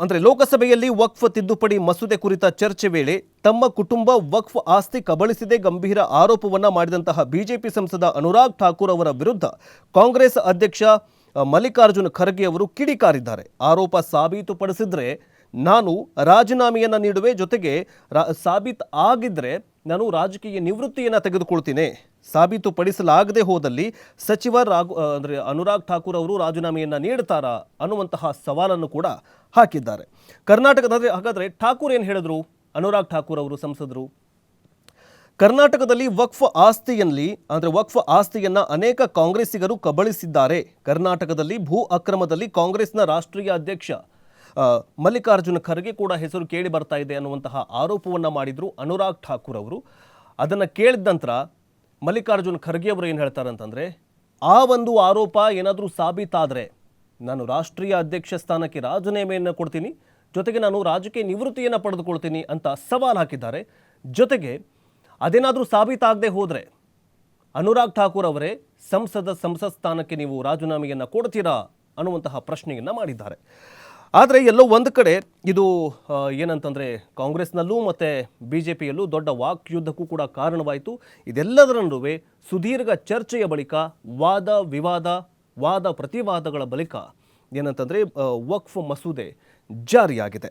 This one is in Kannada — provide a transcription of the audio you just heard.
ಅಂದರೆ ಲೋಕಸಭೆಯಲ್ಲಿ ವಕ್ಫ್ ತಿದ್ದುಪಡಿ ಮಸೂದೆ ಕುರಿತ ಚರ್ಚೆ ವೇಳೆ ತಮ್ಮ ಕುಟುಂಬ ವಕ್ಫ್ ಆಸ್ತಿ ಕಬಳಿಸಿದೆ ಗಂಭೀರ ಆರೋಪವನ್ನ ಮಾಡಿದಂತಹ ಬಿಜೆಪಿ ಸಂಸದ ಅನುರಾಗ್ ಠಾಕೂರ್ ಅವರ ವಿರುದ್ಧ ಕಾಂಗ್ರೆಸ್ ಅಧ್ಯಕ್ಷ ಮಲ್ಲಿಕಾರ್ಜುನ್ ಖರ್ಗೆ ಅವರು ಕಿಡಿಕಾರಿದ್ದಾರೆ. ಆರೋಪ ಸಾಬೀತುಪಡಿಸಿದ್ರೆ ನಾನು ರಾಜೀನಾಮೆಯನ್ನು ನೀಡುವೆ, ಜೊತೆಗೆ ಸಾಬೀತು ಆಗಿದ್ರೆ ನಾನು ರಾಜಕೀಯ ನಿವೃತ್ತಿಯನ್ನು ತೆಗೆದುಕೊಳ್ತೀನಿ. ಸಾಬೀತುಪಡಿಸಲಾಗದೆ ಹೋದಲ್ಲಿ ಸಚಿವ ಅನುರಾಗ್ ಠಾಕೂರ್ ಅವರು ರಾಜೀನಾಮೆಯನ್ನು ನೀಡ್ತಾರಾ ಅನ್ನುವಂತಹ ಸವಾಲನ್ನು ಕೂಡ ಹಾಕಿದ್ದಾರೆ. ಹಾಗಾದರೆ ಠಾಕೂರ್ ಏನು ಹೇಳಿದ್ರು? ಅನುರಾಗ್ ಠಾಕೂರ್ ಅವರು ಸಂಸದರು ಕರ್ನಾಟಕದಲ್ಲಿ ವಕ್ಫ್ ಆಸ್ತಿಯನ್ನು ಅನೇಕ ಕಾಂಗ್ರೆಸ್ಸಿಗರು ಕಬಳಿಸಿದ್ದಾರೆ. ಕರ್ನಾಟಕದಲ್ಲಿ ಭೂ ಅಕ್ರಮದಲ್ಲಿ ಕಾಂಗ್ರೆಸ್ನ ರಾಷ್ಟ್ರೀಯ ಅಧ್ಯಕ್ಷ ಮಲ್ಲಿಕಾರ್ಜುನ್ ಖರ್ಗೆ ಕೂಡ ಹೆಸರು ಕೇಳಿ ಬರ್ತಾ ಇದೆ ಅನ್ನುವಂತಹ ಆರೋಪವನ್ನು ಮಾಡಿದ್ರು ಅನುರಾಗ್ ಠಾಕೂರ್ ಅವರು. ಅದನ್ನು ಕೇಳಿದ ನಂತರ ಮಲ್ಲಿಕಾರ್ಜುನ್ ಖರ್ಗೆ ಅವರು ಏನು ಹೇಳ್ತಾರೆ ಅಂತಂದರೆ, ಆ ಒಂದು ಆರೋಪ ಏನಾದರೂ ಸಾಬೀತಾದರೆ ನಾನು ರಾಷ್ಟ್ರೀಯ ಅಧ್ಯಕ್ಷ ಸ್ಥಾನಕ್ಕೆ ರಾಜೀನಾಮೆಯನ್ನು ಕೊಡ್ತೀನಿ, ಜೊತೆಗೆ ನಾನು ರಾಜಕೀಯ ನಿವೃತ್ತಿಯನ್ನು ಪಡೆದುಕೊಳ್ತೀನಿ ಅಂತ ಸವಾಲು ಹಾಕಿದ್ದಾರೆ. ಜೊತೆಗೆ ಅದೇನಾದರೂ ಸಾಬೀತಾಗದೆ ಹೋದರೆ ಅನುರಾಗ್ ಠಾಕೂರ್ ಅವರೇ ಸಂಸತ್ ಸ್ಥಾನಕ್ಕೆ ನೀವು ರಾಜೀನಾಮೆಯನ್ನು ಕೊಡ್ತೀರಾ ಅನ್ನುವಂತಹ ಪ್ರಶ್ನೆಯನ್ನು ಮಾಡಿದ್ದಾರೆ. ಆದರೆ ಎಲ್ಲೋ ಒಂದು ಕಡೆ ಇದು ಏನಂತಂದರೆ ಕಾಂಗ್ರೆಸ್ನಲ್ಲೂ ಮತ್ತು ಬಿ ಜೆ ಪಿಯಲ್ಲೂ ದೊಡ್ಡ ವಾಕ್ಯುದ್ಧಕ್ಕೂ ಕೂಡ ಕಾರಣವಾಯಿತು. ಇದೆಲ್ಲದರ ನಡುವೆ ಸುದೀರ್ಘ ಚರ್ಚೆಯ ಬಳಿಕ ವಾದ ಪ್ರತಿವಾದಗಳ ಬಳಿಕ ಏನಂತಂದರೆ ವಕ್ಫ್ ಮಸೂದೆ ಜಾರಿಯಾಗಿದೆ.